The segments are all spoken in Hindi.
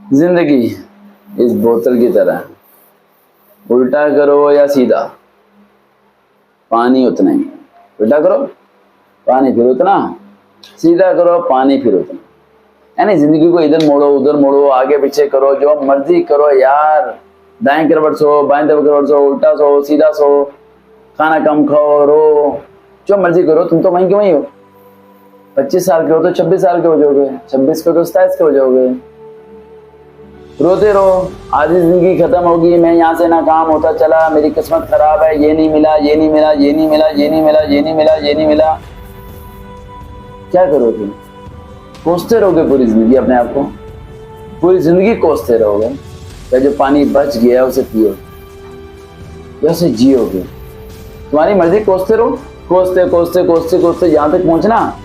जिंदगी इस बोतल की तरह, उल्टा करो या सीधा, पानी उतना ही। उल्टा करो पानी फिर उतना, सीधा करो पानी फिर उतना। यानी जिंदगी को इधर मोड़ो उधर मोड़ो, आगे पीछे करो, जो मर्जी करो यार। दाएं करवट सो, बाएं करवट सो, उल्टा सो, सीधा सो, खाना कम खाओ, रो, जो मर्जी करो, तुम तो वहीं के वहीं हो। 25 साल के हो तो 26 साल के हो जाओगे, 26 के हो तो 27 के हो जाओगे। रोते रहो, आधी जिंदगी खत्म होगी, मैं यहाँ से ना काम होता चला, मेरी किस्मत खराब है, ये नहीं मिला, ये नहीं मिला, ये नहीं मिला, ये नहीं मिला, ये नहीं मिला, ये नहीं मिला। क्या करोगे? कोसते रहोगे पूरी जिंदगी अपने आप को, पूरी जिंदगी कोसते रहोगे। या जो पानी बच गया उसे पियो या उसे जियोगे, तुम्हारी मर्जी। कोसते रहो, कोसते कोसते कोसते कोसते यहाँ तक पहुंचना।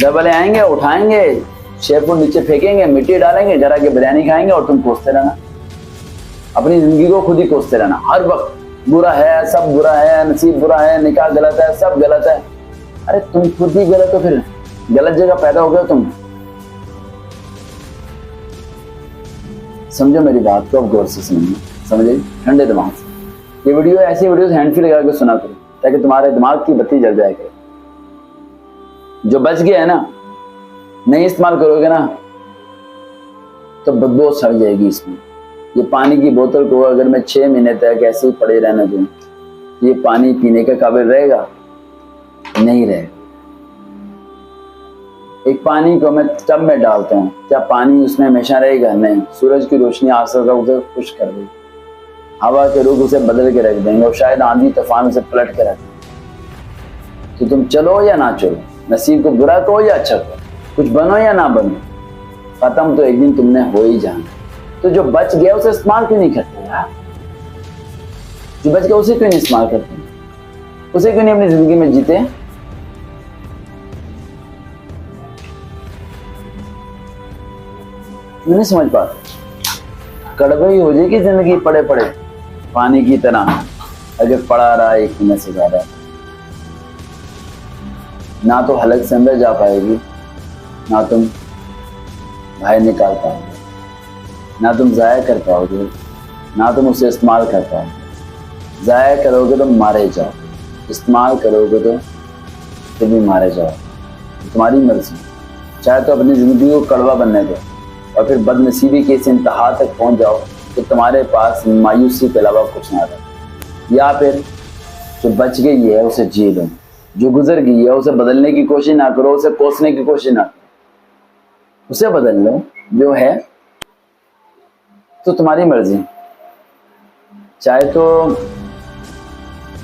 डबले आएंगे, उठाएंगे, शेफ नीचे फेंकेंगे, मिट्टी डालेंगे, जरा के बिरयानी खाएंगे और तुम कोसते रहना। अपनी जिंदगी को खुद ही कोसते रहना हर वक्त। बुरा है, सब बुरा है, नसीब बुरा है, निकाह गलत है, सब गलत है। अरे तुम खुद ही गलत हो, फिर गलत जगह पैदा हो गए तुम। समझो मेरी बात को, अब गौर से समझो, समझे ठंडे दिमाग से। ये वीडियो, ऐसी वीडियोस हैंड फ्री लगा के सुना करो, ताकि तुम्हारे दिमाग की बत्ती जल जाए करे। जो बच गया है ना, नहीं इस्तेमाल करोगे ना तो बदबू सड़ जाएगी इसमें। ये पानी की बोतल को अगर मैं 6 महीने तक ऐसे ही पड़े रहने दूं, ये पानी पीने के काबिल रहेगा? नहीं रहेगा। एक पानी को मैं टब में डालता हूँ, क्या पानी उसमें हमेशा रहेगा? नहीं। सूरज की रोशनी आसपास उसे खुश कर देगी, हवा के रुख उसे बदल के रख देंगे, और शायद आंधी तूफान उसे पलट के रख देंगे। तो तुम चलो या ना चलो, नसीब को बुरा कहो या अच्छा कहो, कुछ बनो या ना बनो, खत्म तो एक दिन तुमने हो ही जाना। तो जो बच गया उसे इस्तेमाल क्यों नहीं करते यार? जो बच गया उसे क्यों नहीं इस्तेमाल करते? उसे क्यों नहीं अपनी जिंदगी में जीते? नहीं समझ पाते। कड़वी हो जाएगी जिंदगी पड़े पड़े पानी की तरह, अगर पड़ा रहा एक मिनट से ज्यादा। ना तो हलक से अंदर जा पाएगी, ना तुम बाहर निकाल पाओगे, ना तुम जाया कर पाओगे, ना तुम उसे इस्तेमाल कर पाओगे। जाया करोगे तो मारे जाओ, इस्तेमाल करोगे तो फिर भी मारे जाओ। तुम्हारी मर्जी। चाहे तो अपनी जिंदगी को कड़वा बनने दो और फिर बदनसीबी के इस इंतहा तक पहुंच जाओ कि तुम्हारे पास मायूसी के अलावा कुछ ना रहे। या फिर जो बच गई है उसे जी लो, जो गुजर गई है उसे बदलने की कोशिश ना करो, उसे कोसने की कोशिश ना करो, उसे बदल लो। जो है तो तुम्हारी मर्जी। चाहे तो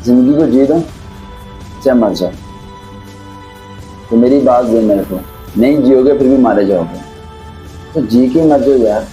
जिंदगी को जी दो, चाहे मर जाओ। तो मेरी बात ध्यान में रखो, नहीं जियोगे फिर भी मारे जाओगे, तो जी के मर जाओ यार।